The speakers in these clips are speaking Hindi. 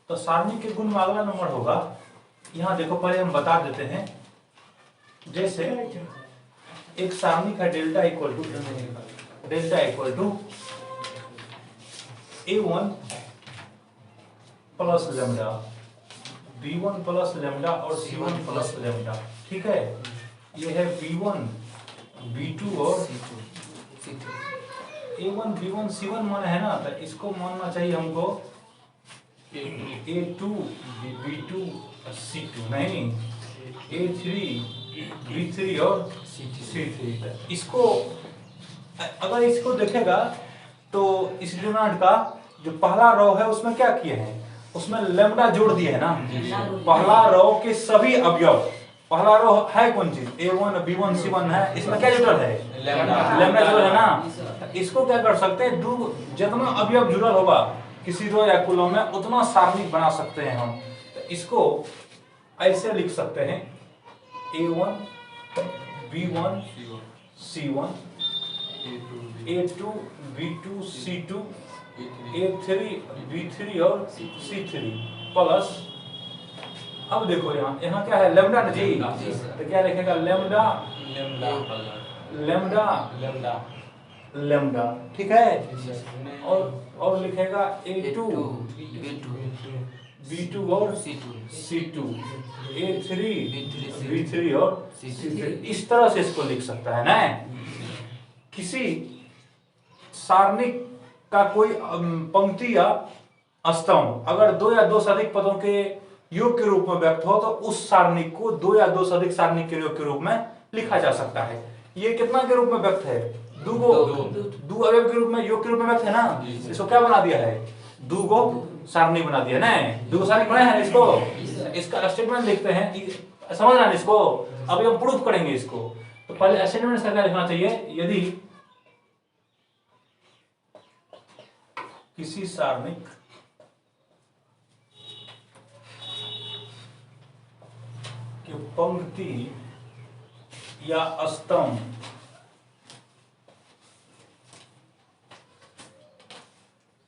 तो सारणी के गुण में अगला नंबर होगा, यहाँ देखो पहले हम बता देते हैं। जैसे एक सारणी का delta equal to A1 plus lambda, B1 plus lambda और C1 प्लस लेमडा, ठीक है। ये है B1 B2 और A1 B1 C1 माना है ना, तो इसको मानना चाहिए हमको A2 B2 C2, नहीं A3 B3 और C3। इसको अगर इसको देखेगा तो इस डिटरमिनेंट का जो पहला रो है उसमें क्या किए हैं, उसमें लेमडा जोड़ दिए है ना। पहला रो के सभी अवयव, पहला रो है कौन चीज, A1 B1 C1 है, इसमें क्या जुड़ल है, लेमडा जुड़ल है ना। इसको क्या कर सकते हैं, जितना अवयव जुड़ल होगा किसी रो या कॉलम में उतना सारणी बना सकते हैं हम। तो इसको ऐसे लिख सकते हैं A1 B1 C1 A2 B2 C2 A3 B3 और C3 प्लस, अब देखो यहाँ क्या है, लेमडा ना जी, तो क्या लिखेगा, लेमडा लेमडा लेमडा लेमडा, ठीक है। और लिखेगा A2 B2 और C2 A3 B3 और C3। इस तरह से इसको लिख सकता है ना। किसी सारणी का कोई पंक्ति या स्तंभ अगर दो या दो से अधिक पदों के योग के रूप में व्यक्त हो तो उस सारणी को दो या दो से अधिक सारणी के योग के रूप में लिखा जा सकता है। ये कितना के रूप में व्यक्त है, दो अवयव के रूप में, योग के रूप में व्यक्त है ना। इसको क्या बना दिया है, दो गो सारणी बना दिया ना, दो सारणी बनाए हैं इसको। इसका स्टेटमेंट लिखते हैं, समझ रहे हैं इसको, अभी हम प्रूफ करेंगे इसको। तो पहले स्टेटमेंट से क्या लिखना चाहिए, यदि किसी सारणिक की पंक्ति या स्तंभ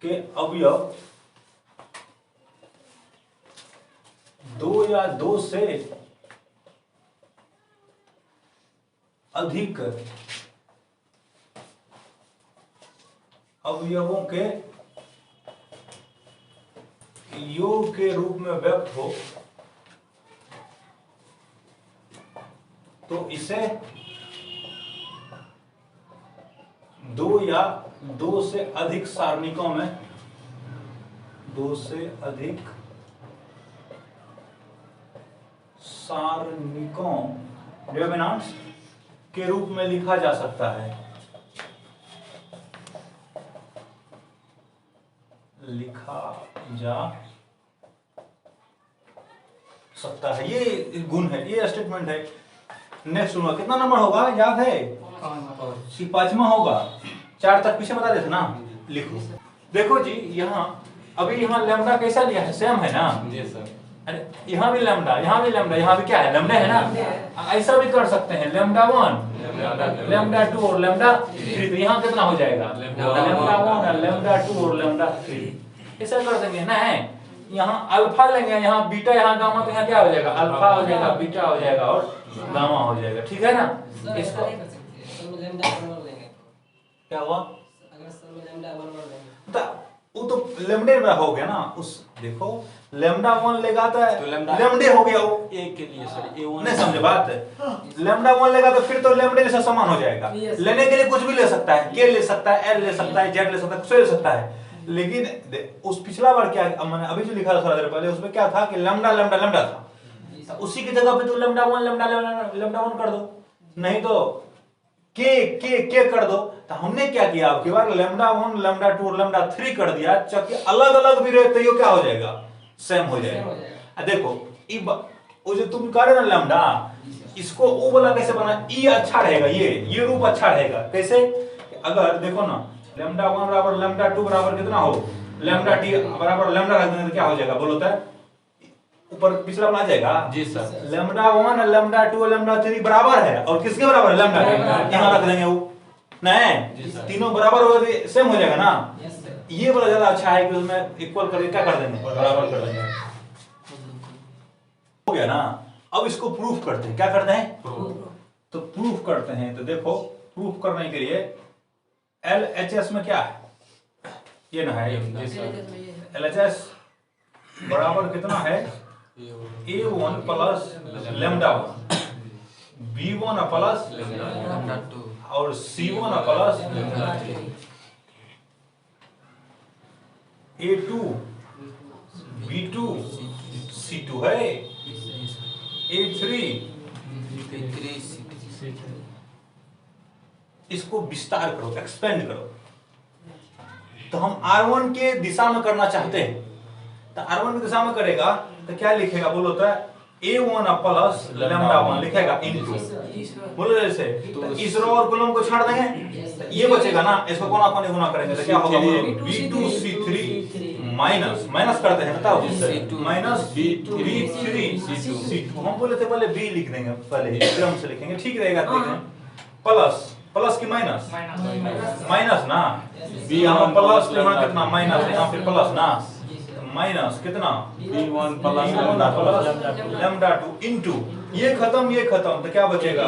के अवयव दो या दो से अधिक अवयवों के योग के रूप में व्यक्त हो तो इसे दो या दो से अधिक सारणिकों में, दो से अधिक सारणिकों डिटरमिनेंट्स के रूप में लिखा जा सकता है, लिखा जा सकता है। ये गुण है, ये स्टेटमेंट है। नेक्स्ट सुनो, कितना नंबर होगा याद है, कि पांचवा होगा। 4 तक पीछे बता देते ना, लिखो। देखो जी यहाँ अभी यहाँ लेमडा कैसा लिया है, सेम है ना जी सर। अरे यहाँ भी लेमडा, यहाँ भी लेमडा, यहाँ भी क्या है, लेमडा है ना। ऐसा भी कर सकते हैं, लेमडा 1 लेमडा 2 और लेमडा 3। तो यहाँ कितना हो जाएगा, लेमडा 1 लेमडा 2 और लेमडा 3। ऐसा कर देंगे ना। यहाँ अल्फा लेंगे, यहाँ बीटा, यहाँ गामा, तो यहाँ क्या हो जाएगा, अल्फा हो जाएगा, बीटा हो जाएगा और गामा हो जाएगा, ठीक है ना। इसको क्या हुआ, वो तो लेमडे में हो गया ना। उस देखो लेमडा 1 लेगा तो लेमडे हो गया वो ए के लिए, सॉरी A1 नहीं समझे बात। लेमडा 1 लेगा तो फिर तो लेमडे जैसा समान हो जाएगा। लेने के लिए कुछ भी ले सकता है, के ले सकता है, एल ले सकता है, जेड ले सकता है, कुछ ले सकता है। लेकिन उस पिछला बार क्या मैंने अभी जो लिखा था थोड़ा देर पहले, उसमें क्या था कि लेमडा लेमडा लेमडा था। उसी की जगह पे तो लेमडा 1 लेमडा 1 कर दो, नहीं तो के कर दो। तो हमने क्या किया, आपकी बार लेमडा 1 लेमडा 2 और लेमडा 3 कर दिया, चाहे अलग अलग भी रहे तो ये क्या हो जाएगा, सेम हो जाएगा। देखो वो जो तुम कर रहे ना लेमडा, इसको वो वाला कैसे बना, ये अच्छा रहेगा, ये रूप अच्छा रहेगा। कैसे, अगर देखो ना लेमडा 1 बराबर लेमडा 2 बराबर कितना हो, लेमडा टी बराबर लेमडा रख देंगे तो क्या हो जाएगा, बोलो तो ऊपर पिछला बना जाएगा जी सर। लेमडा 1 लेमडा 2 लेमडा 3 बराबर है, और किसके बराबर है, लेमडा के। यहाँ रख देंगे वो, नहीं तीनों बराबर हो, सेम हो जाएगा ना। ये वाला ज्यादा अच्छा है कि उसमें इक्वल करके क्या कर देंगे, बराबर कर देंगे। ना। अब इसको प्रूफ करते हैं, क्या करते हैं? तो प्रूफ करते हैं। तो देखो प्रूफ करने के लिए LHS में क्या है, ये ना है, LHS बराबर कितना है, A1 plus lambda 1, B1 plus और C1 plus A2 B2 C2 है, A3 इसको विस्तार करो, एक्सपेंड करो। तो हम R1 के दिशा में करना चाहते हैं, तो R1 की दिशा में करेगा तो क्या लिखेगा बोलो, तो A1 प्लस लैम्डा 1 लिखेगा इनटू, बोलो जैसे तो इस रो और कॉलम को छाड़ देंगे तो ये बचेगा ना, इसको कोना कोने गुना करेंगे तो क्या होगा बोलो, B2C3 माइनस, माइनस करते हैं बताओ, माइनस B3C2। हम बोले थे पहले B लिख देंगे, पहले क्रम से लिखेंगे, ठीक रहेगा, देखें प्लस, प्लस की माइनस, माइनस ना, यहाँ प्लस यहाँ कितना माइनस, यहाँ फिर प्लस ना, माइनस कितना B1 प्लस लैम्डा 2 इनटू ये खत्म तो क्या बचेगा,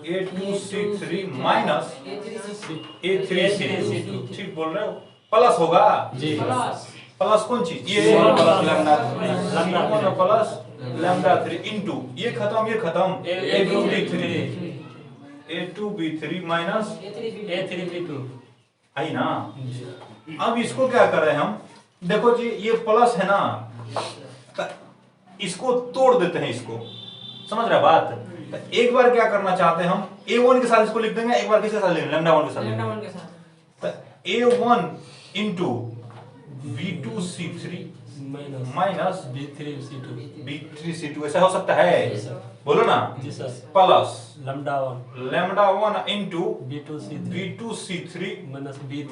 A2C3 माइनस A3C2, ठीक बोल रहे हो, प्लस होगा जी, प्लस कौन चीज, ये प्लस लैम्डा 3 इनटू ये खत्म A2B3 माइनस A3B2 आई ना। अब इसको क्या कर रहे हैं हम, देखो जी ये प्लस है ना, तो इसको तोड़ देते हैं, इसको समझ रहे बात। तो एक बार क्या करना चाहते हैं हम, A1 के साथ इसको लिख देंगे, एक बार किसके साथ लिखेंगे, लैम्डा 1 के साथ। तो A1 into B2C3 minus B3C2 ऐसा हो सकता है, बोलो ना, plus lambda 1 into B2C3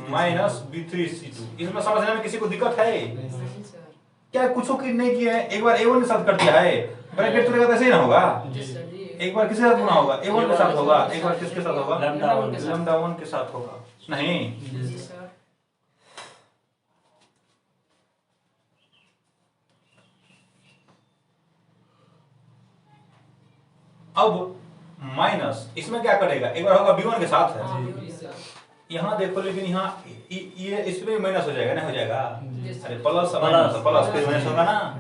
minus B3C2। इसमें समझने में किसी को दिक्कत है क्या, कुछ की नहीं किया है, एक बार A1 के साथ कर दिया है, ब्रैकेट तोड़ेगा तो ऐसे ही ना होगा, एक बार किसके साथ गुना होगा, A1 के साथ होगा, एक बार किसके साथ होगा, लैम्डा 1 के साथ होगा, नहीं। अब माइनस इसमें क्या करेगा, एक बार होगा B1 के साथ है, यहाँ देखो, लेकिन यहाँ ये इसमें माइनस हो जाएगा, नहीं हो जाएगा, अरे प्लस प्लस फिर माइनस होगा ना।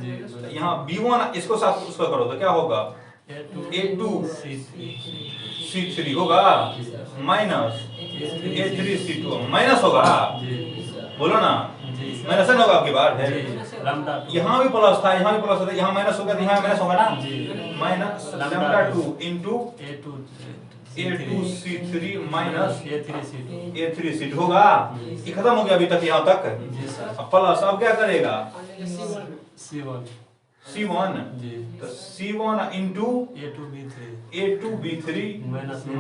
यहाँ B1 इसको साथ उसको करो तो क्या होगा, A2C3 होगा माइनस A3C2 माइनस होगा, बोलो ना, माइनस होगा आपकी बात है। यहाँ भी प्लस था, यहाँ भी प्लस था, यहाँ माइनस होगा, यहाँ माइनस होगा ना, minus lambda 2 into A2C3 minus A3C2 होगा। ये खत्म हो गया अभी तक, यहाँ तक प्लस। अब क्या करेगा, C1 तो C1 into A2B3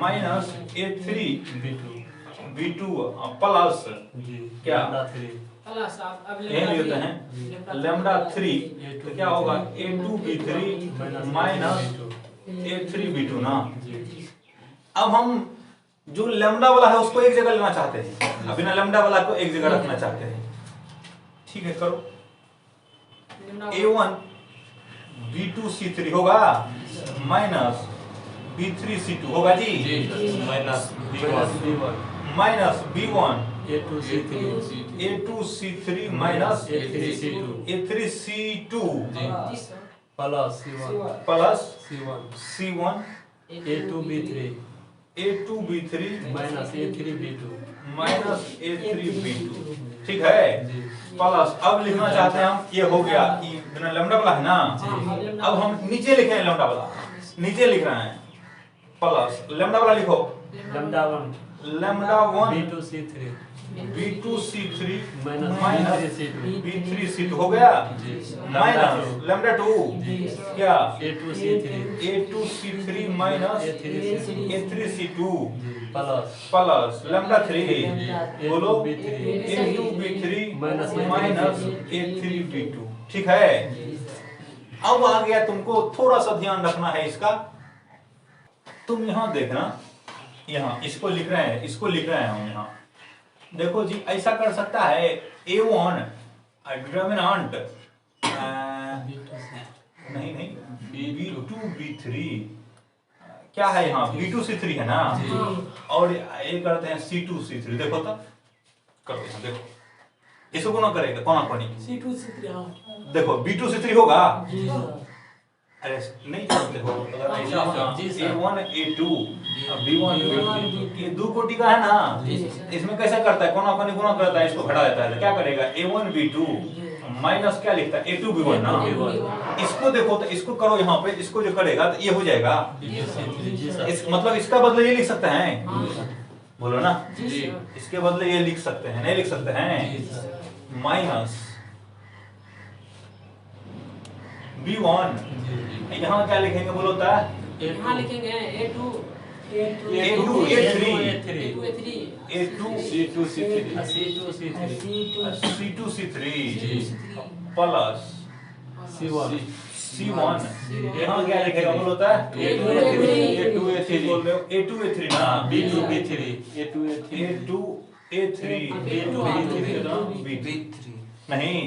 minus A3B2 plus क्या यही लिखते हैं लैम्डा 3 तो क्या होगा A2B3 माइनस A3B2 ना। अब हम जो लैम्डा वाला है उसको एक जगह लेना चाहते हैं, बिना लैम्डा वाला को एक जगह रखना चाहते हैं, ठीक है करो। A1 B2C3 होगा माइनस B3C2 होगा जी, minus B1 A2C3 minus A3C2 plus C1 A2B3 minus A3B2 ठीक है प्लस। अब लिखना चाहते हैं हम, ये हो गया, बिना लैम्डा वाला है ना। अब हम नीचे लिखे हैं लैम्डा वाला, नीचे लिख रहे हैं प्लस लैम्डा वाला लिखो, लैम्डा 1 B2C3 माइनस B3C2 हो गया, माइनस लैम्डा 2 क्या A2C3 minus A3C2 plus lambda 3 बोलो A2B3 माइनस A3B2, ठीक है। अब आ गया, तुमको थोड़ा सा ध्यान रखना है इसका, तुम यहाँ देखना, यहाँ इसको लिख रहे हैं, इसको लिख रहे हैं हम यहाँ, देखो जी ऐसा कर सकता है A1 डिटरमिनेंट नहीं नहीं, B2 B3 क्या है यहाँ, B2 C3 है ना, और ये करते हैं C2 C3। देखो तो करो यहाँ, देखो इसको कौन करेगा, कौन कौन C2 C3, देखो B2 C3 होगा। अरे नहीं जानते हो, अगर ऐसा होगा A1 A2 B1 B2 ये दो कोटि का है ना, इसमें कैसा करता है, कोना कोनी गुना करता है, इसको घटा देता है, क्या करेगा A1 B2 माइनस क्या लिखता है A2 B1 ना। इसको देखो तो इसको करो यहाँ पे, इसको जो करेगा तो ये हो जाएगा, मतलब इसका बदले ये लिख सकते हैं, बोलो ना, इसके बदले ये लिख सकते हैं, नहीं लिख सकते हैं, माइनस B1, यहाँ क्या लिखेंगे बोलो ता, यहाँ लिखेंगे A2 A3 C2 C3 plus C1, यहाँ क्या लिखेगा बोलो ता, A2 A3 ना, B2 B3 A2 B3 नहीं,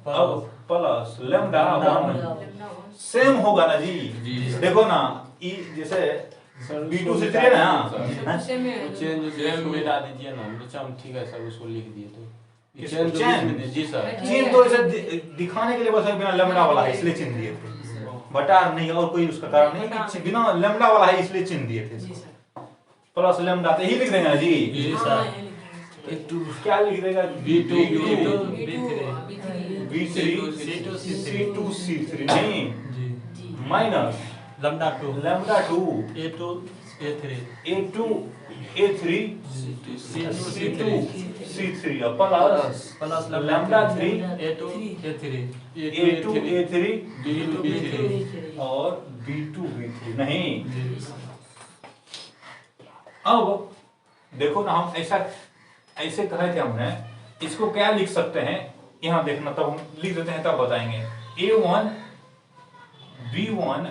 अब प्लस लैम्डा 1 सेम होगा ना जी, देखो ना ई जैसे B2 C3 है ना, चेंज मिटा दीजिए ना, ठीक है सर, उसको लिख दिए तो चेंज जी सर, चिन्ह तो ऐसे दिखाने के लिए बस बिना लैम्डा वाला है इसलिए चिन्ह दिए थे, बटा नहीं और कोई उसका कारण नहीं कि बिना लैम्डा वाला है इसलिए चिन्ह दिए थे, प्लस लैम्डा तो यही लिख देंगे ना जी सर। क्या लिख देगा B2 B3 C2 C3 नहीं minus lambda 2 A2 A3 A3 C2 C3 plus lambda 3 A2 A3 B2 और B2 B3 नहीं। अब देखो ना, हम ऐसे कहे थे हमने, इसको क्या लिख सकते हैं यहाँ देखना, तब हम लिख देते हैं तब बताएंगे, A1 B1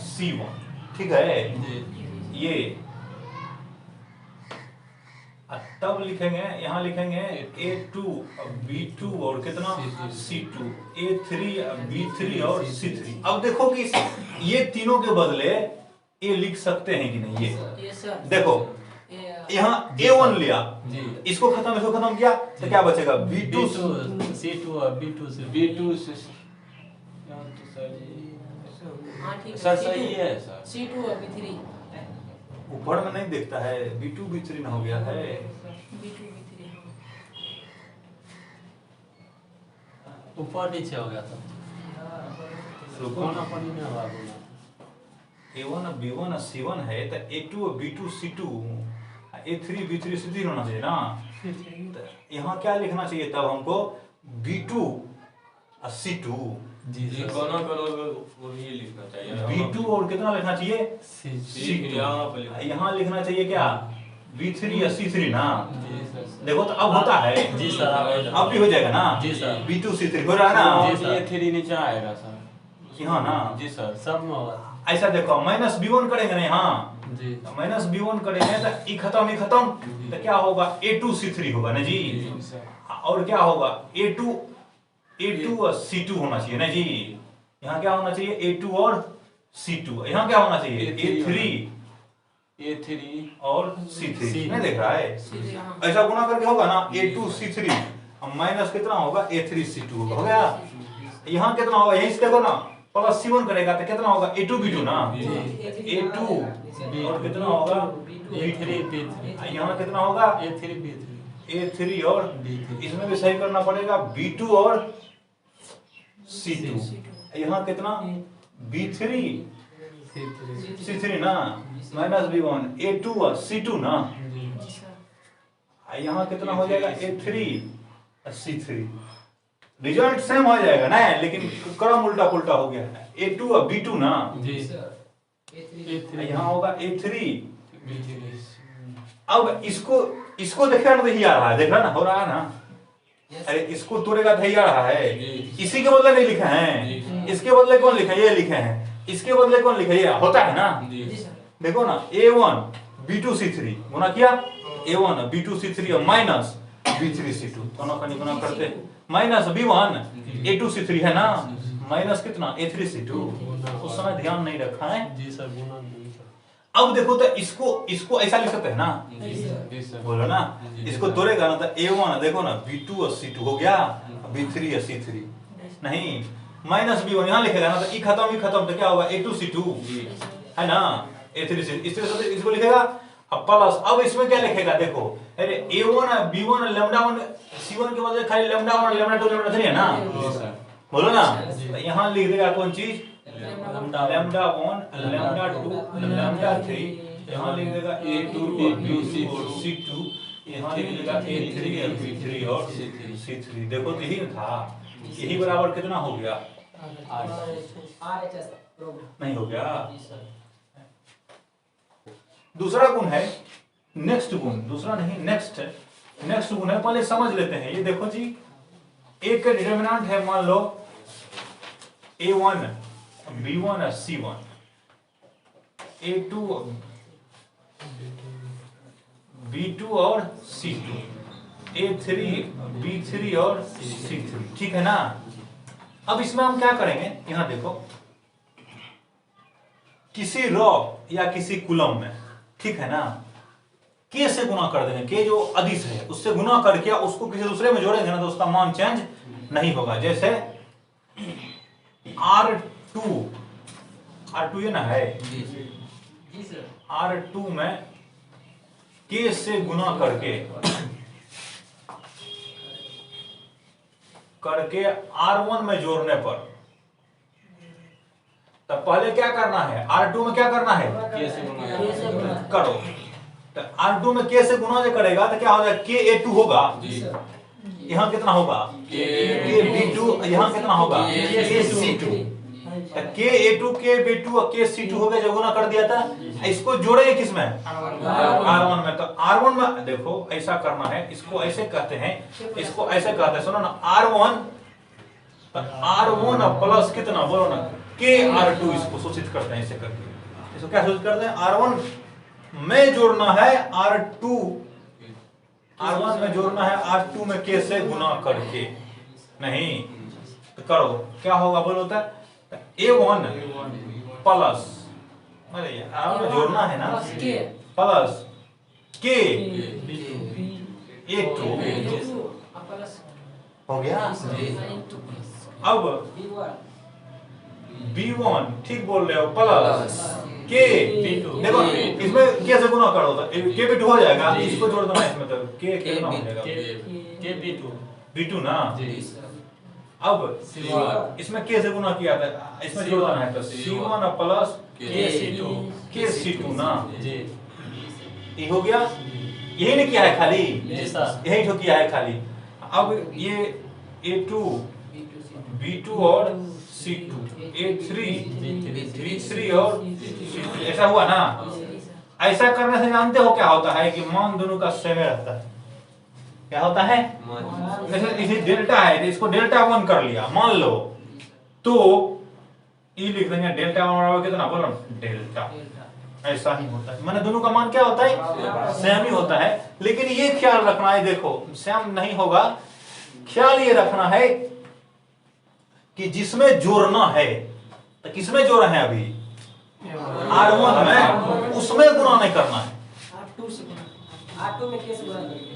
C1, ठीक है ये, तब लिखेंगे यहाँ लिखेंगे A2 B2 और कितना C2 A3 B3 और C3। अब देखो कि ये तीनों के बदले ये लिख सकते हैं कि नहीं, ये देखो यहाँ A1 लिया, इसको खत्म किया तो क्या बचेगा B2 C2 और B2 सर सही है सर, C2 और B3 ऊपर में नहीं देखता है, B2 B3 ना हो गया है, B2 B3 ऊपर नीचे हो गया था, A1 B1 C1 है तो A2 B2 C2 A3 B3 C3 होना चाहिए ना, तो यहाँ क्या लिखना चाहिए तब हमको B2 C2 जी कौन वो ये लिखना चाहिए, B2 और कितना लिखना चाहिए C2, यहाँ लिखना चाहिए क्या B3 या C3 ना, देखो तो अब होता है जी सर, अब भी हो जाएगा ना जी सर, B2 C3 हो रहा है ना, जी सर, ये 3 नीचे आएगा सर, यहाँ ना जी सर, सब में होगा ऐसा। देखो माइनस B1 करेंगे ना यहाँ, जी माइनस B1 करेंगे तो ई खत्म तो क्या होगा A2 C3 होगा ना जी, और क्या होगा A2 और C2 होना चाहिए ना जी, यहाँ क्या होना चाहिए A2 और C2, यहाँ क्या होना चाहिए A3 और C3, नहीं देख रहा है, ऐसा गुना करके होगा ना A2 C3 माइनस कितना होगा A3 C2 होगा, हो गया। यहाँ कितना होगा, यहीं से देखो ना, प्लस C1 करेगा तो कितना होगा A2 B2 ना, A2 और कितना होगा B3, यहाँ कितना होगा A3 और इसमें भी सही करना पड़ेगा B2 और C2, यहाँ कितना B3 C3 ना माइनस B1 A2 और C2 ना, यहाँ कितना हो जाएगा A3 और C3, रिजल्ट सेम हो जाएगा ना, लेकिन क्रम उल्टा पुल्टा हो गया है, A2 और B2 ना, यहाँ होगा A3 अब इसको देखा ना, तो ही आ रहा है, देख रहा ना, हो रहा है ना, अरे इसको तोड़ेगा तो ही आ रहा है, इसी के बदले नहीं लिखे हैं, इसके बदले कौन लिखे, ये लिखे हैं, इसके बदले कौन लिखे, ये होता है ना, देखो ना A1 B2 C3 गुना किया, A1 B2 C3 और माइनस B3 C2 दोनों का गुना करते, माइनस B1 A2 C3 है ना, माइनस कितना A3C2, उस समय ध्यान नहीं रखा है। जी सर गुना नहीं सर। अब देखो तो इसको ऐसा लिख सकते हैं ना, जी सर बोलो ना, इसको तोड़ेगा ना तो A1 देखो ना B2 और C2 हो गया, B3 और C3 नहीं, माइनस B1 यहाँ लिखेगा ना तो ई खत्म तो क्या होगा A2C2 है ना, A3C, इस तरह से इसको लिखेगा। अब प्लस, अब इसमें क्या लिखेगा देखो, अरे A1 B1 लैम्डा 1 C1 के बजाय खाली लैम्डा 1 लैम्डा 2 लैम्डा 3 है ना, जी सर बोलो ना, तो यहाँ लिख देगा कौन चीज, लैम्डा लैम्डा 1 लैम्डा 2 लैम्डा 3, यहाँ लिख देगा A2 और B2 और C2, यहाँ लिख देगा A3 और B3 और C3। देखो तो यही था, यही बराबर कितना हो गया, नहीं हो गया। दूसरा गुण है नेक्स्ट गुण, दूसरा नहीं नेक्स्ट गुण है, पहले समझ लेते हैं। ये देखो जी, एक का डिटरमिनेंट है, मान लो A1 B1 और C1, A2 B2 और C2, A3 B3 और C3, ठीक है ना। अब इसमें हम क्या करेंगे, यहां देखो, किसी रॉ या किसी कुलम में, ठीक है ना, के से गुना कर देंगे, के जो अदिश है उससे गुना करके उसको किसी दूसरे में जोड़ेंगे ना तो उसका मान चेंज नहीं होगा। जैसे R2 ये ना है, R2 में के से गुना करके R1 में जोड़ने पर, तब पहले क्या करना है, R2 में क्या करना है, कैसे गुना करो, तो R2 में के से गुना जो करेगा तो क्या हो जाएगा, के A2 होगा, यहाँ कितना होगा, के B2, यहाँ कितना होगा, के C2, के A2 के B2 और के C2 हो गया, जो गुना कर दिया था। इसको जोड़ेंगे किसमें, R1 में, तो R1 में देखो ऐसा करना है, इसको ऐसे कहते हैं, इसको ऐसे कहते हैं, सुनो ना, R1 प्लस कितना, बोलो ना, के R2, इसको सूचित करते हैं ऐसे करके। इसको क्या सूचित करते हैं, R1 में जोड़ना है R1 में जोड़ना है R2 में के से गुना करके, नहीं तो करो क्या होगा, बोलो तो A1 प्लस, अरे यार जोड़ना है ना, प्लस के A2 हो गया। अब B1 ठीक बोल रहे हो, प्लस के B2, देखो इसमें के से गुना करो तो के B2 हो जाएगा, इसको जोड़ देना इसमें, तो के कितना हो जाएगा, के B2 ना। अब इसमें के से गुना किया था, इसमें जोड़ देना है, तो C1 प्लस के C2 ना, ये हो गया, यही नहीं किया है खाली, यही तो किया है खाली। अब ये A2 B2 और C2, A3 B3 और C3, ऐसा हुआ ना। ऐसा करने से जानते हो क्या होता है कि मान दोनों का सेम रहता है, क्या होता है, जैसे इसे डेल्टा है तो इसको डेल्टा 1 कर लिया मान लो, तो ये लिख देंगे डेल्टा 1 बराबर कितना, बोलो डेल्टा, ऐसा ही होता है, माने दोनों का मान क्या होता है, सेम ही होता है। लेकिन ये ख्याल रखना है, देखो सेम नहीं होगा, ख्याल ये रखना है कि जिसमें जोड़ना है, तो किसमें जोड़ा है अभी, R1 में, उसमें गुना नहीं करना है,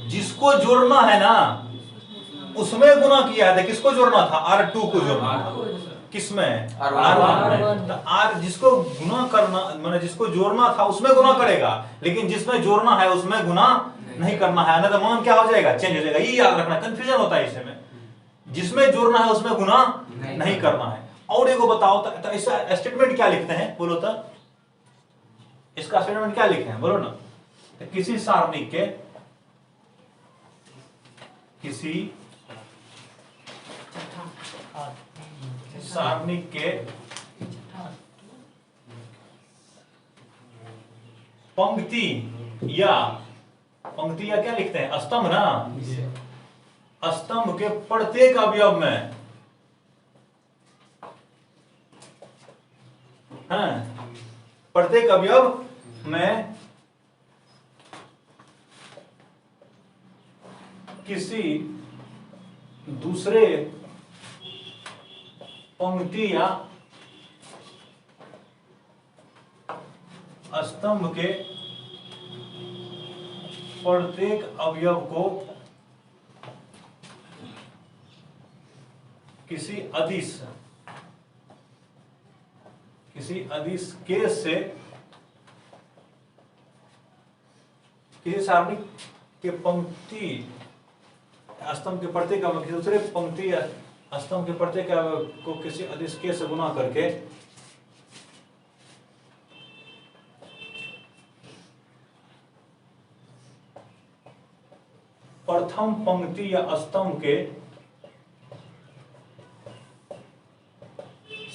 जिसको जोड़ना है ना उसमें गुना किया है, किसको जोड़ना था, R2 को जोड़ना था, किसमें, R1 में, तो R जिसको गुना करना, माने जिसको जोड़ना था उसमें गुना करेगा, लेकिन जिसमें जोड़ना है उसमें गुना नहीं करना है, ना तो मान क्या हो जाएगा, चेंज हो जाएगा। ये याद रखना, कंफ्यूजन होता है इसमें, जिसमें जोड़ना है उसमें गुना नहीं करना है। और एगो बताओ तो ऐसा स्टेटमेंट क्या लिखते हैं, बोलो तो इसका स्टेटमेंट क्या लिखे हैं, बोलो ना, तो किसी सारणी के, किसी सारणी के पंक्ति या क्या लिखते हैं, स्तंभ ना, स्तंभ के प्रत्येक अवयव में, प्रत्येक अवयव में किसी दूसरे पंक्ति या स्तंभ के प्रत्येक अवयव को किसी अदिश केस से किसी सारणी के पंक्ति स्तंभ के प्रत्येक अवयव किसी दूसरे पंक्ति या स्तंभ के प्रत्येक अवयव को किसी अदिश केस से गुणा करके प्रथम पंक्ति या स्तंभ के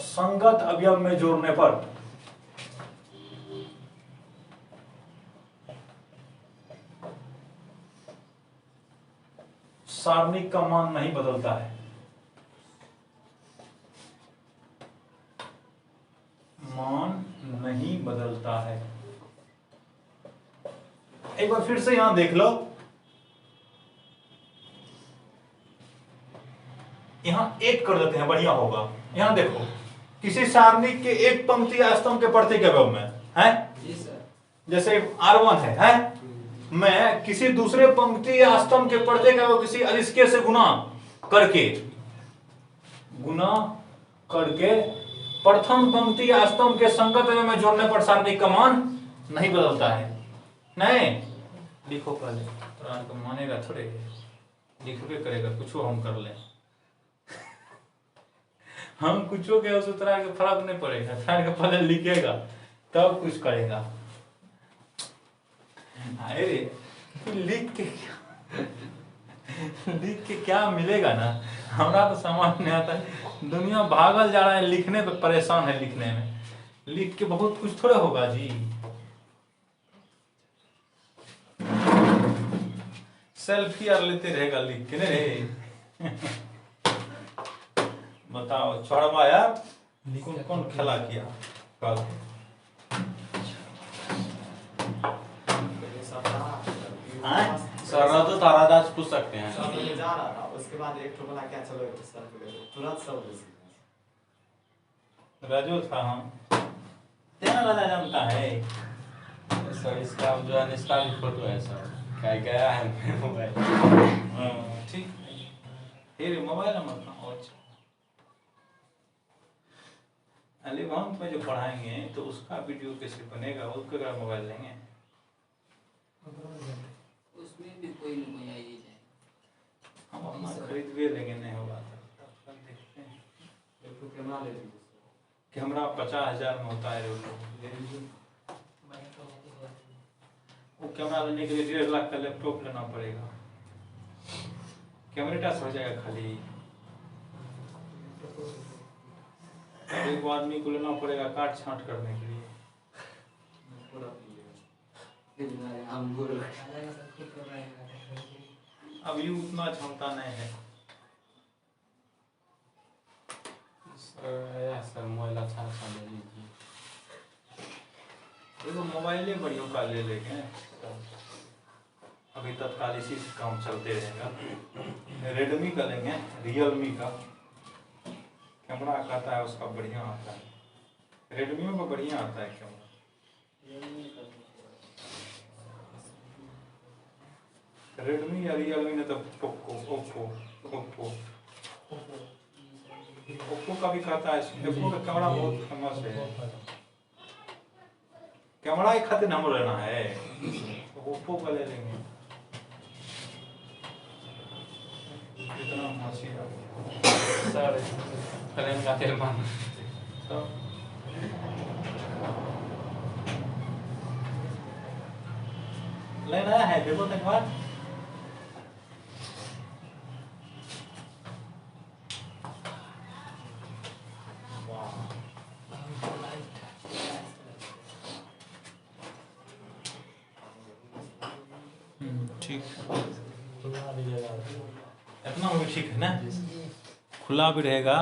संगत अवयव में जोड़ने पर सारणिक का मान नहीं बदलता है। मान नहीं बदलता है। एक बार फिर से यहां देख लो, यहां एक कर देते हैं, बढ़िया होगा। यहां देखो, किसी सारणी के एक पंक्ति या स्तंभ के प्रत्येक अवयव में है जी सर, जैसे R1 है मैं किसी दूसरे पंक्ति या स्तंभ के प्रत्येक अवयव किसी अदिश के से गुणा करके प्रथम पंक्ति या स्तंभ के संगत अवयव में जोड़ने पर सारणिक का मान नहीं बदलता है। नहीं लिखो पहले, तो मानेगा थोड़े, लिखबे करेगा, कुछ हम कर ले, हम कुछ के उस तरह के फर्क नहीं पड़ेगा, पहले लिखेगा तब कुछ करेगा। अरे लिख के क्या मिलेगा ना, हमरा तो समझ नहीं आता है। दुनिया भागल जा रहा है, लिखने पे परेशान है, लिखने में लिख के बहुत कुछ थोड़ा होगा जी। सेल्फी यार लेते रहेगा लिख के, नहीं रे बताओ छोड़वा यार, कौन कौन खेला किया कल? सर तो तारादास पूछ सकते हैं। जा रहा था, उसके बाद एक तो बोला क्या चलो सर तुरंत सब राजू था, हम तेरा राजा जानता है सर। इसका जो है इसका भी फोटो है सर, क्या गया है मेरे मोबाइल। ठीक है, फिर मोबाइल नंबर का और एलेवेंथ में जो पढ़ाएंगे तो उसका वीडियो कैसे बनेगा, उसको अगर मोबाइल लेंगे उसमें भी कोई न कोई आई जाए, हम अपना खरीद भी लेंगे, नहीं होगा तो देखते हैं। कैमरा ले कैमरा 50,000 में होता है, वो कैमरा लेने के लिए 1.5 लाख का लैपटॉप लेना पड़ेगा। कैमरे टच हो जाएगा खाली, एक आदमी को लेना पड़ेगा काट छांट करने के लिए। अभी उतना क्षमता नहीं है सर। मोबाइल अच्छा ले लीजिए, देखो मोबाइल बढ़िया का ले लेंगे, अभी तत्काल इसी से काम चलते रहेगा। रेडमी का लेंगे, रियलमी का कैमरा आता है उसका बढ़िया आता है, रेडमी में बढ़िया आता है कैमरा। रेडमी या रियलमी ने तो ओप्पो का भी कहता है, ओप्पो का कैमरा बहुत फेमस है। कैमरा ही खातिर हम लेना है, ओप्पो का ले लेंगे। कितना मछली सर करें का तेल मान तो लेना है, देखो एक बार ठीक, इतना भी ठीक है ना, खुला भी रहेगा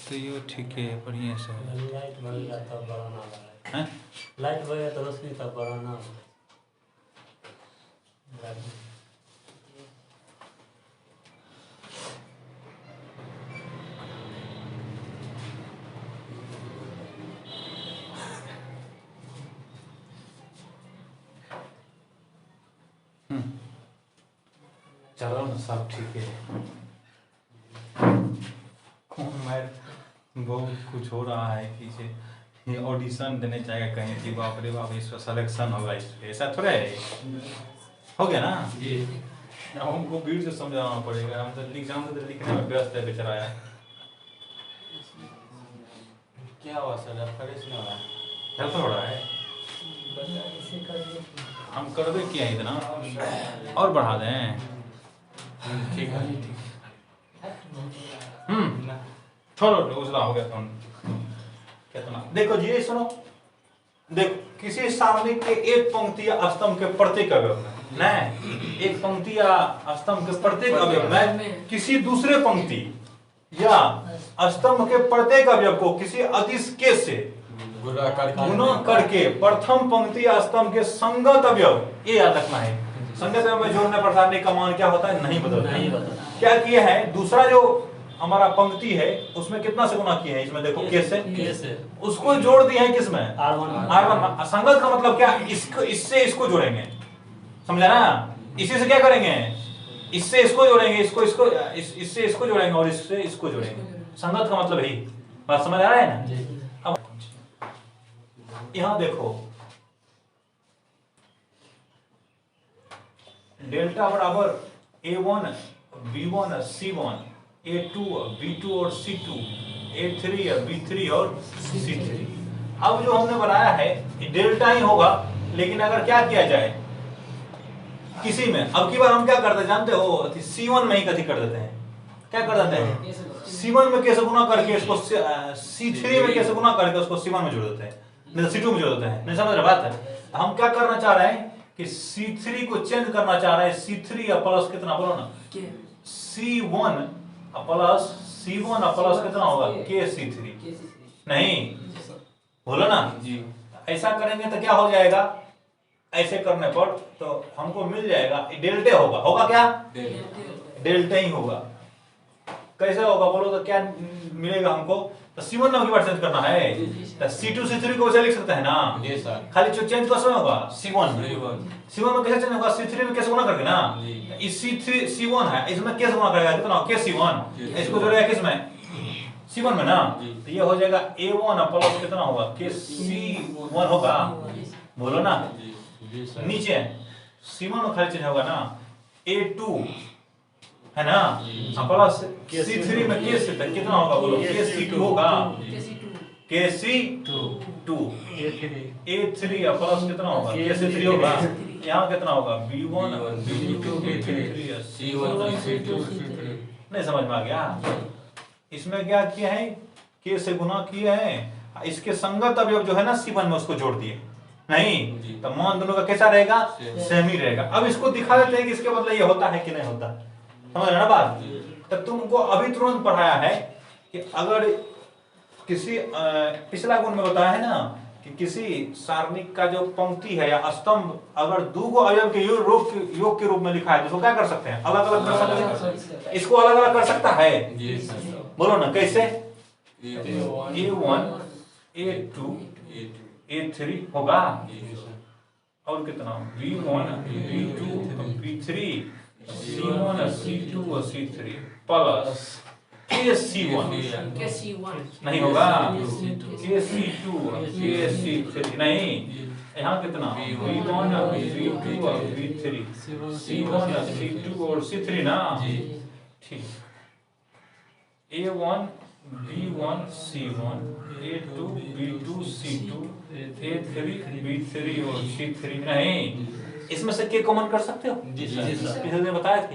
तो ये ठीक है, बढ़िया से लाइट बनेगा तब बढ़ाना है, लाइट बनेगा तो रोशनी तब बढ़ाना। चलो ना, सब ठीक है। मैं बहुत कुछ हो रहा है पीछे, ये ऑडिशन देने जाएगा कहीं कि बाप रे बाप इस पर सिलेक्शन होगा, इस पे ऐसा थोड़ा है। हो गया ना जी। हमको भीड़ से समझाना पड़ेगा, हम तो लिखने में व्यस्त है बेचारा यार। क्या हुआ सर, फरिश नहीं हो रहा है? हेल्प हो रहा है, हम कर दे किया इतना और बढ़ा दें। ठीक है ठीक है। छोड़ो उजला हो गया फोन कितना। देखो जी सुनो, देखो किसी सारणी के एक पंक्ति या स्तंभ के प्रत्येक अवयव में, नहीं एक पंक्ति या स्तंभ के प्रत्येक अवयव में किसी दूसरे पंक्ति या स्तंभ के प्रत्येक अवयव को किसी अदिश के से गुणा करके प्रथम पंक्ति या स्तंभ के संगत अवयव, ये याद रखना है, संगत अवयव में जोड़ने पर सारणी का मान क्या होता है, नहीं बदलता। क्या किया है, दूसरा जो हमारा पंक्ति है उसमें कितना से गुना किया है, इसमें देखो के से उसको जोड़ दिए हैं किसमें, R1। संगत का मतलब क्या, इसको इससे इसको जोड़ेंगे, समझा ना, इसी से क्या करेंगे, इससे इसको जोड़ेंगे, इसको इससे इसको जोड़ेंगे और इससे इसको जोड़ेंगे। संगत का मतलब यही बात समझ आ रहा है ना। अब यहां देखो डेल्टा बराबर A1 B1 C1 A2 B2 और C2 A3 B3 और C3। अब जो हमने बनाया है डेल्टा ही होगा, लेकिन अगर क्या किया जाए किसी में, अब की बार हम क्या करते हैं जानते हो, C1 में ही कथी कर देते हैं, क्या कर देते हैं, C1 में कैसे गुना करके इसको C3 में कैसे गुना करके उसको C1 में जोड़ देते हैं, नहीं तो C2 में जोड़ देते हैं। नहीं समझ रहे बात है। हम क्या करना चाह रहे हैं कि C3 को चेंज करना चाह रहे हैं, C3 या प्लस कितना बोलो ना, C1 प्लस C1 प्लस कितना होगा, KC3 नहीं बोलो ना जी। ऐसा करेंगे तो क्या हो जाएगा, ऐसे करने पर तो हमको मिल जाएगा डेल्टा होगा, होगा क्या डेल्टा ही होगा। कैसे होगा बोलो तो क्या मिलेगा हमको, तो C1 में बार चेंज करना है, तो C2 C3 को वैसे लिख सकते हैं ना जी सर, खाली जो चेंज कैसे होगा C1 में कैसे चेंज होगा, C3 में कैसे गुना करके ना, इस C1 है इसमें कैसे गुना करेगा, कितना KC1, इसको जोड़ेगा किसमें C1 में ना, तो ये हो जाएगा A1 प्लस कितना होगा KC1 होगा, बोलो ना नीचे C1 में खाली चेंज होगा ना, A2 है ना प्लस C3 में KC तक कितना होगा बोलो, KC2 होगा, KC2 A3 प्लस कितना होगा KC3 होगा, यहाँ कितना होगा B1 B2 B3 C1 C2 नहीं समझ में आ गया। इसमें क्या किया है, K से गुना किया है, इसके संगत अवयव जो है ना C1 में उसको जोड़ दिए, नहीं तो मान दोनों का कैसा रहेगा, सेम ही रहेगा। अब इसको दिखा देते हैं कि इसके बदले ये होता है कि नहीं होता, समझ रहे ना बात। तो तुमको अभी तुरंत पढ़ाया है कि अगर किसी पिछला गुण में बताया है ना कि किसी सारणिक का जो पंक्ति है या स्तंभ अगर दो को अवयव के योग के रूप में लिखा है तो उसको क्या कर सकते हैं, अलग अलग कर सकते हैं, इसको अलग अलग कर सकता है, बोलो ना कैसे, A1 A2 A3 होगा और कितना B1 B2 B3 C1 C2 और C3 प्लस KC1 नहीं होगा KC2 KC3 नहीं, यहाँ कितना B1 B2 और B3 C1 C2 और C3 ना, ठीक A1 B1 C1 A2 B2 C2 A3 B3 और C3 नहीं, इसमें से के कॉमन कर सकते हो जी सर, किसी ने बताया था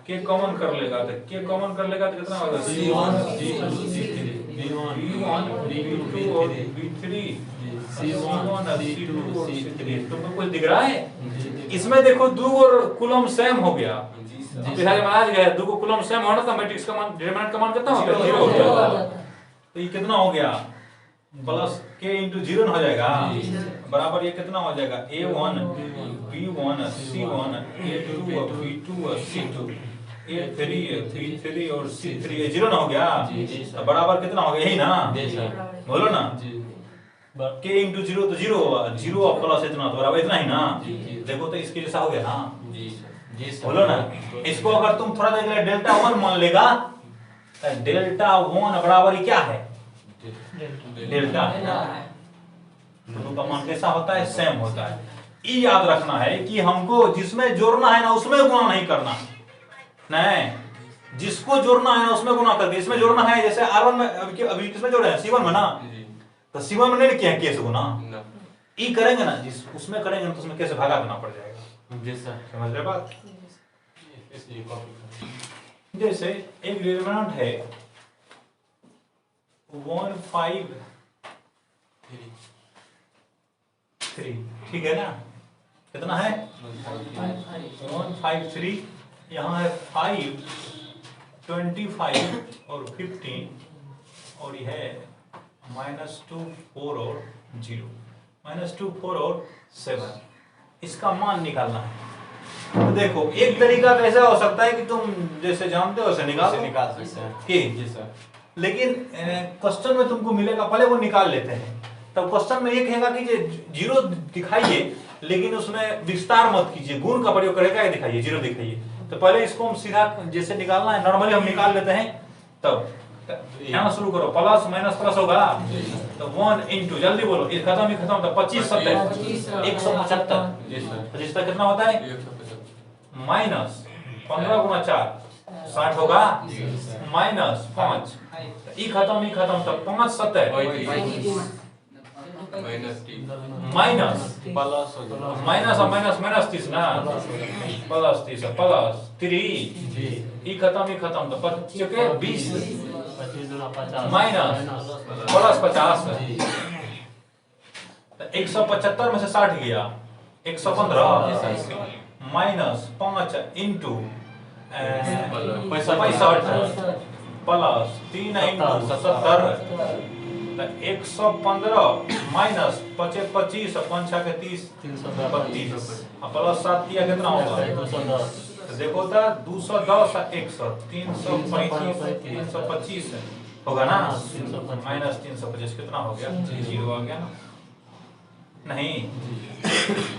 के कॉमन कर लेगा तो के कॉमन कर लेगा तो कितना होगा C1 C3 B1 B2 और B3 C1 C2 और C3। तुमको कुछ दिख रहा है इसमें, देखो दो और कुलम सेम हो गया, बिहार में आज गया दो को कुलम सेम होना तो मैट्रिक्स का मान डिटरमिनेंट का मान कितना होगा 0 हो गया, तो ये कितना हो गया प्लस k इंटू 0 हो जाएगा बराबर ये कितना हो जाएगा A1 B1 C1 A2 B2 C2 A3 B3 और C3 ये 0 ना हो गया, तो बराबर कितना हो गया यही ना, बोलो ना k इंटू 0 तो 0 होगा, 0 प्लस इतना तो बराबर इतना ही ना, देखो तो इसके जैसा हो गया ना, जी सर। बोलो ना। इसको अगर तुम थोड़ा देर के लिए डेल्टा 1 मान लेगा तो डेल्टा 1 बराबर क्या है? डेल्टा है। दोनों का मान कैसा होता है? सेम होता है। ये याद रखना है कि हमको जिसमें जोड़ना है ना उसमें गुणा नहीं करना, नहीं, जिसको जोड़ना है ना उसमें गुणा करके। इसमें जोड़ना है, जैसे R1 में अभी किसमें जोड़े हैं? C1 में ना, तो C1 में नहीं किया है केस गुना, ई करेंगे ना, जिस उसमें करेंगे ना तो उसमें कैसे भागा देना पड़ जाएगा। जी सर। समझ रहे बात? इसलिए कॉपी जैसे एक डिटरमिनेंट है 1 5 3, ठीक है ना? कितना है? 1 5 3, यहाँ है 5 25 और 15, और ये है -2 4 और 0, -2 4 और 7। इसका मान निकालना है। तो देखो एक तरीका तो ऐसा हो सकता है कि तुम जैसे जानते हो वैसे निकाल सकते हैं कि जी सर। लेकिन क्वेश्चन में तुमको मिलेगा, पहले वो निकाल लेते हैं। तब क्वेश्चन में ये कहेगा कि जीरो दिखाइए, लेकिन उसमें विस्तार मत कीजिए, गुण का प्रयोग करेगा, दिखाइए जीरो दिखाइए। तो पहले इसको हम सीधा जैसे निकालना है नॉर्मली हम निकाल लेते हैं। तब यहाँ शुरू करो, प्लस माइनस प्लस होगा तो 1 इंटू, जल्दी बोलो, ये खत्म ही खत्म, तो 25 70 175। 75 कितना होता है? माइनस 15 गुना 4 60 होगा, माइनस 5 ई खत्म, तो 5 70 माइनस माइनस और माइनस माइनस 30 ना, प्लस 30 प्लस 3 ई खत्म, तो 20 माइनस प्लस 50, 175 में से 60 गया, 115 minus 5 into 65 plus 3 into 70, 115 minus 25 5 के 30 32 प्लस 7 किया कितना होगा? तो देखो तो 210 100 335 325 होगा ना, माइनस 325 कितना हो गया? 0 आ गया ना? नहीं,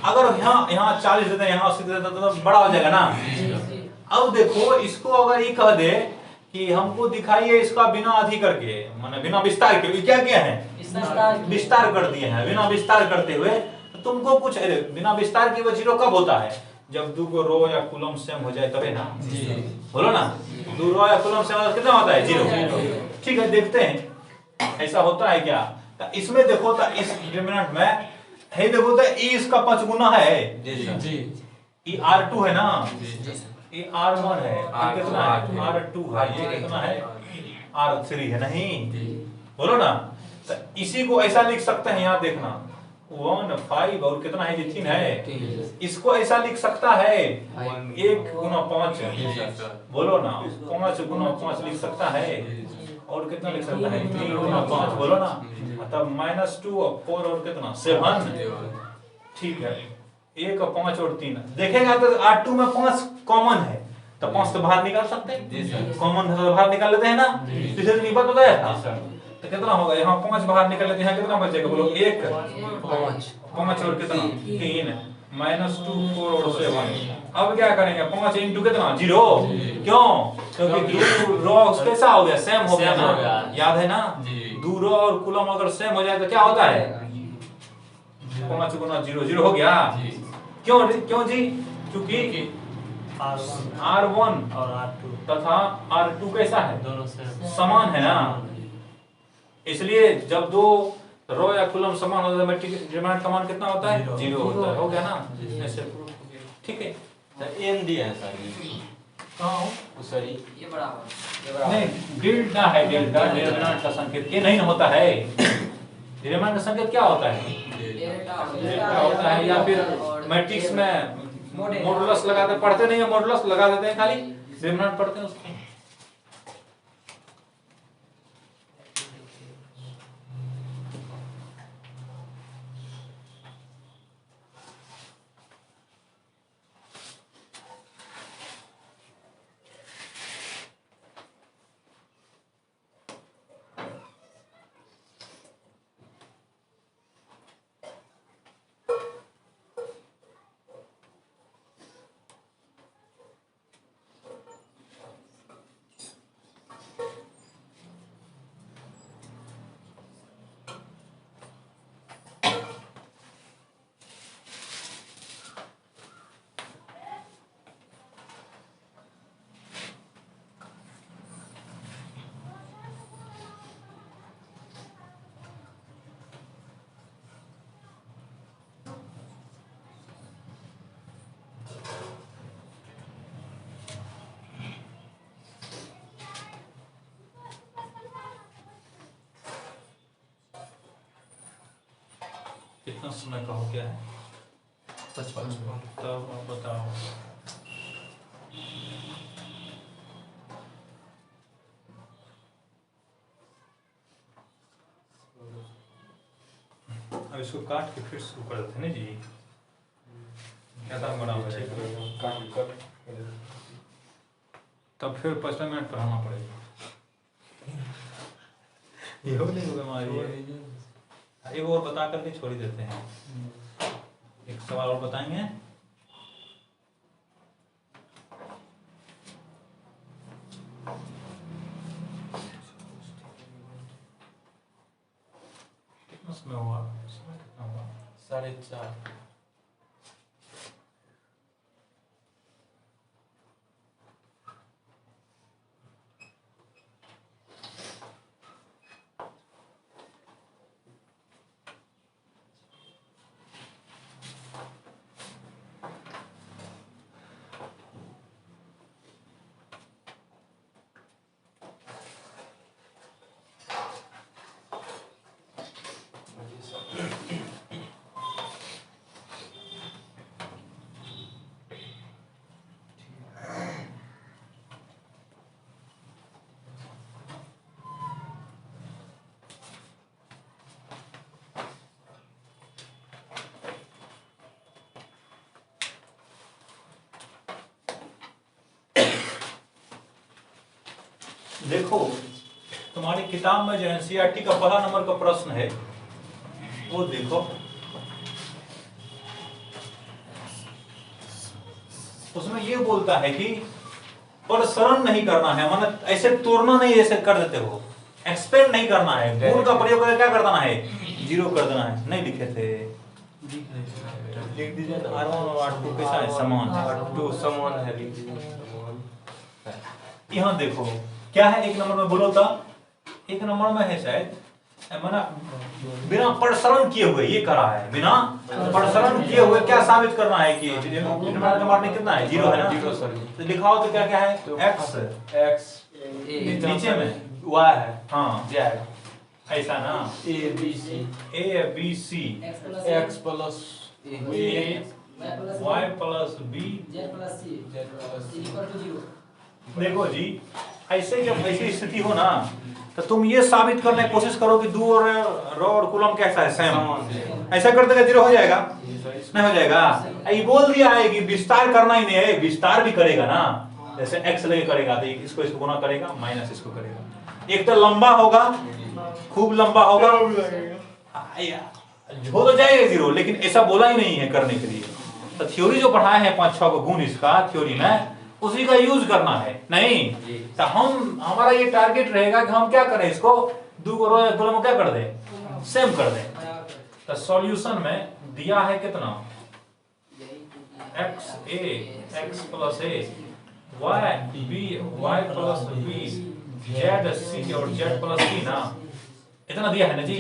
अगर यहाँ 40 देते हैं, यहाँ 80 देते तो बड़ा हो जाएगा ना। अब देखो इसको अगर ये कह दे कि हमको दिखाइए इसका बिना अधिक करके, माने बिना विस्तार के, क्या किया है? विस्तार कर दिए हैं। बिना विस्तार करते हुए तो तुमको कुछ, अरे बिना विस्तार के वो जीरो कब होता है? जब दो को रो या कॉलम सेम हो जाए तबे ना। बोलो ना, दो रो या कॉलम सेम कितना होता है? 0। ठीक है, देखते हैं ऐसा होता है क्या। तो इसमें देखो तो इस डिटरमिनेंट में है, देखो तो ई इसका 5 गुना है जी, ई R2 है ना, ये R1 है, ये कितना है? R2 है, ये कितना है? R3 है, नहीं बोलो ना। तो इसी को ऐसा लिख सकते हैं, यहाँ देखना 1 5 और कितना है? 3 है। इसको ऐसा लिख सकता है 1 गुना 5, बोलो ना, 5 गुना 5 लिख सकता है, और कितना लिख सकता है? 3 गुना 5, बोलो ना, तब -2 और 4 और कितना? 7। ठीक है, 1 और 5 और 3 देखेगा तो R2 में 5 कॉमन है, तो 5 तो बाहर निकाल सकते हैं, कॉमन है तो बाहर निकाल लेते हैं ना। पिछले दिन बात बताया था। तो कितना होगा? यहाँ 5 बाहर निकाल लेते हैं, कितना बचेगा? बोलो 1 5 और कितना? 3 -2 4 और 7। अब क्या करेंगे? 5 इंटू कितना? 0। क्यों? क्योंकि दो रो कैसा हो गया? सेम हो गया ना, याद है ना? दो रो और कॉलम अगर सेम हो जाए तो क्या होता है? 5 गुना 0 0 हो गया। क्यों जी? क्योंकि R1 और R2 तथा R2 कैसा है? दोनों से समान है ना। इसलिए जब दो रो या कॉलम समान होता है, डिटरमिनेंट का मान कितना होता है? 0 होता है। हो गया ना? ऐसे प्रूफ हो गया। ठीक है, सर एन दिया है सर, कहाँ हो? सॉरी ये बराबर नहीं, डेल्टा है, डेल्टा डिटरमिनेंट का संकेत ये नहीं होता है। डिटरमिनेंट का संकेत क्या होता है? डेल्टा होता है, या फिर मैट्रिक्स में मॉडुलस लगाते, पढ़ते नहीं है, मॉडुलस लगा देते हैं, खाली डिटरमिनेंट पढ़ते हैं उसको। कितना समय का हो गया है? 55। तब अब बताओ अब इसको काट के फिर शुरू कर देते हैं ना जी। क्या था बराबर है, तब फिर 55 मिनट पढ़ाना पड़ेगा। ये हो नहीं होगा हमारी। एक और बता करके छोड़ ही देते हैं। एक सवाल और बताएंगे। कितना समय हुआ? समय कितना हुआ? 4:30। देखो तुम्हारी किताब में जो एनसीईआरटी का पहला नंबर का प्रश्न है वो देखो, उसमें ये बोलता है कि प्रसरण नहीं करना है, मतलब ऐसे तोड़ना नहीं ऐसे कर देते हो, एक्सपेंड नहीं करना है, गुण का प्रयोग करके क्या कर देना है, 0 कर देना है। नहीं लिखे थे, लिख दीजिए। R1 और R2 कैसा है? समान है। R2 समान है। यहाँ देखो क्या है, एक नंबर में बोलो था, एक नंबर में है शायद मना बिना प्रसरण किए हुए, ये करा है बिना प्रसरण किए हुए। क्या साबित करना है कि डिनोमिनेटर कितना है? 0 है ना। 0 सर। तो लिखाओ तो क्या क्या है? x नीचे में y है। हाँ z ऐसा ना, a b c x plus y plus b z plus c equal to 0। देखो जी, ऐसे जब ऐसी स्थिति हो ना तो तुम ये साबित करने की कोशिश करो कि रो और कॉलम कैसा है? सेम। ऐसा करते हुए 0 हो जाएगा? नहीं हो जाएगा। ये बोल दिया है कि विस्तार करना ही नहीं है, विस्तार भी करेगा ना, जैसे x लेके करेगा तो इसको इसको गुना करेगा, माइनस इसको करेगा। एक तो लंबा होगा, खूब लंबा होगा, हो तो जाएगा 0, लेकिन ऐसा बोला ही नहीं है करने के लिए। तो थ्योरी जो पढ़ाए हैं 5-6 को गुण इसका थ्योरी में, उसी का यूज करना है। नहीं तो हमारा ये टारगेट रहेगा कि हम क्या करें, इसको 2 को रो कॉलम क्या कर दें, सेम कर दें। तो सॉल्यूशन में दिया है कितना, x plus a y plus b z c और z प्लस c ना, इतना दिया है ना जी।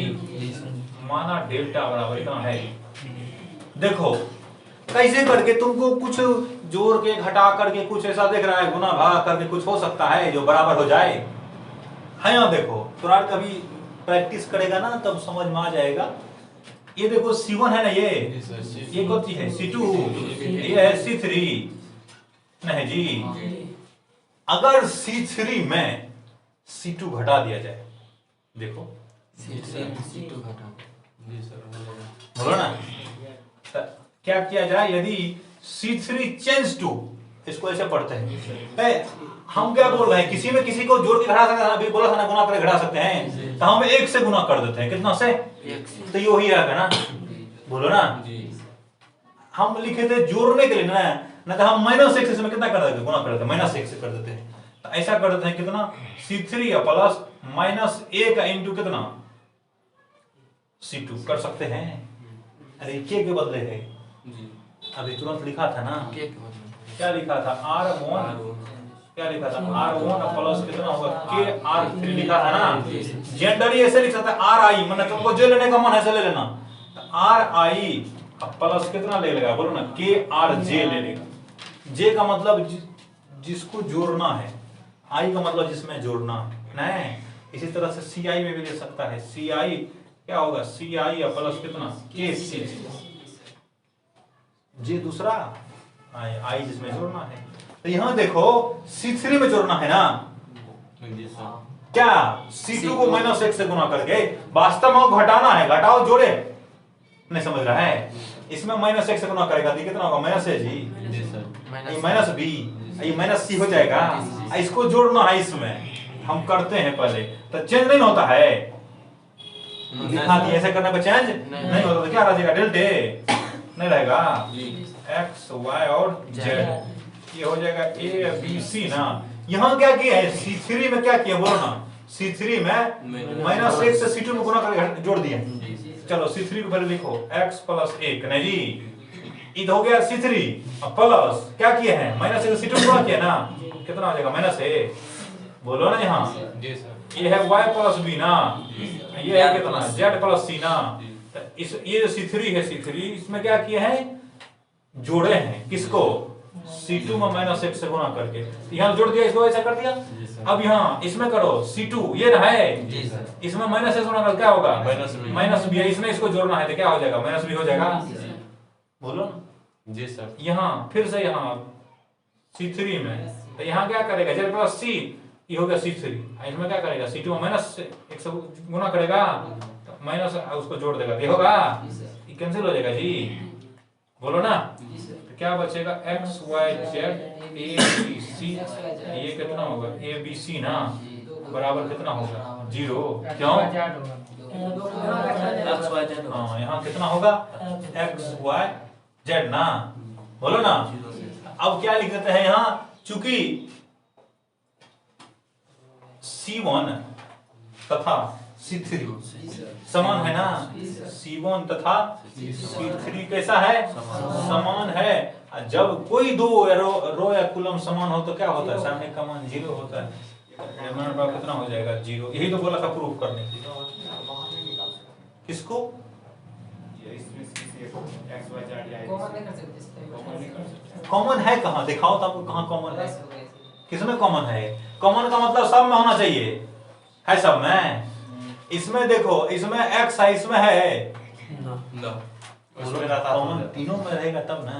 माना डेल्टा बराबर इतना है। देखो कैसे करके तुमको कुछ जोड़ के घटा करके कुछ ऐसा देख रहा है, गुना भाग करके कुछ हो सकता है जो बराबर हो जाए है ना। देखो थोड़ा कभी प्रैक्टिस करेगा ना तब समझ में आ जाएगा। ये देखो C1 है ना, ये कौन सी है? C2, ये है C3 नहीं जी। अगर C3 में C2 घटा दिया जाए, देखो c2 घटा जी सर बोलो ना, क्या किया जाए यदि C3 चेंज टू, इसको ऐसे पढ़ते हैं। हम क्या बोल रहे हैं, किसी में किसी को जोड़ के घटा सकते हैं, अभी बोला था ना गुना करके घटा सकते हैं, तो हम 1 से गुना कर देते हैं। कितना से? तो ये वही आएगा ना, बोलो ना। हम लिखे थे जोड़ने के लिए ना तो हम -1 से कितना कर देते, गुना कर देते, -1 से कर देते हैं। तो ऐसा कर देते हैं कितना, C3 प्लस -1 इंटू कितना, C2 कर सकते हैं। अरे के बदले है, अभी तुरंत लिखा था ना, क्या लिखा था, R1, क्या लिखा था, R1 प्लस कितना होगा, KR3 लिखा था ना। जनरली ऐसे लिख सकते हैं RI, मतलब तुमको जो लेने का मन है ऐसे ले लेना। RI प्लस कितना ले लेगा, बोलो ना, KRJ ले लेगा। J का मतलब जिसको जोड़ना है, I का मतलब जिसमें जोड़ना है। नहीं, इसी तरह से CI में भी ले सकता है, CI क्या होगा सी आई या प्लस कितना के सी, जे दूसरा आई जिसमें जोड़ना है। तो यहाँ देखो C3 में जोड़ना है ना, जी सर। क्या C2 को -1 से गुना करके वास्तव में घटाना है, घटाओ जोड़े, नहीं समझ रहा है। इसमें -1 से गुना करेगा तो कितना होगा माइनस है जी, जी सर। ये माइनस बी, ये माइनस सी हो जाएगा। इसको जोड़ना है, इसमें हम करते हैं पहले, तो चेंज नहीं होता है, दिखा दिए ऐसे करने पर चेंज नहीं होता, तो क्या रह जाएगा डेल्टे नहीं रहेगा, एक्स वाई और जेड, ये हो जाएगा ए बी सी ना। यहाँ क्या किया है C3 में, क्या किया बोलो ना, C3 में -1 से C2 में गुना करके जोड़ दिया। चलो C3 को पहले लिखो x + 1 नहीं जी, इधर हो गया C3 प्लस क्या किया है -1 से C2 में गुना किया ना, कितना हो जाएगा -1, बोलो ना यहाँ, जी सर। ये है y + b ना, ये है कितना z + c ना। तो इस ये जो C3 है, C3 इसमें क्या किए हैं, जोड़े हैं, किसको C2 में -1 से गुना करके, यहाँ जोड़ दिया, इसको ऐसा कर दिया। अब यहाँ इसमें करो C2 ये ना है, इसमें -1 से गुना कर क्या होगा -b, इसमें इसको जोड़ना है तो क्या हो जाएगा -b हो जाएगा, बोलो ना जी सर। यहाँ फिर से यहाँ C3 में, तो यहाँ क्या करेगा z + c, ये हो गया C3, इसमें क्या करेगा C2 में -1 से गुना करेगा, तो माइनस उसको जोड़ देगा, ये होगा, ये कैंसिल हो जाएगा जी, बोलो ना। तो क्या बचेगा x y z a b c, ये कितना होगा a b c ना, बराबर कितना होगा 0, क्यों हाँ यहाँ कितना होगा x y z ना, बोलो ना। अब क्या लिख देते हैं यहाँ, चूंकि C1 तथा C3 समान है ना, C1 तथा C3 कैसा है, समान है। जब कोई दो रो या कॉलम समान हो तो क्या होता है, सामने का मान 0 होता है, कितना हो जाएगा 0, यही तो बोला था प्रूफ करने के लिए। किसको कॉमन है, कहाँ दिखाओ तो आपको कहाँ कॉमन है, किसमें कॉमन है, कॉमन का मतलब सब में होना चाहिए, है सब में। इसमें देखो, इसमें x है, इसमें है कॉमन, तीनों में रहेगा तब ना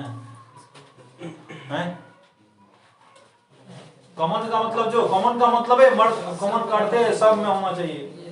है। कॉमन का मतलब जो कॉमन का मतलब है, कॉमन करते सब में होना चाहिए।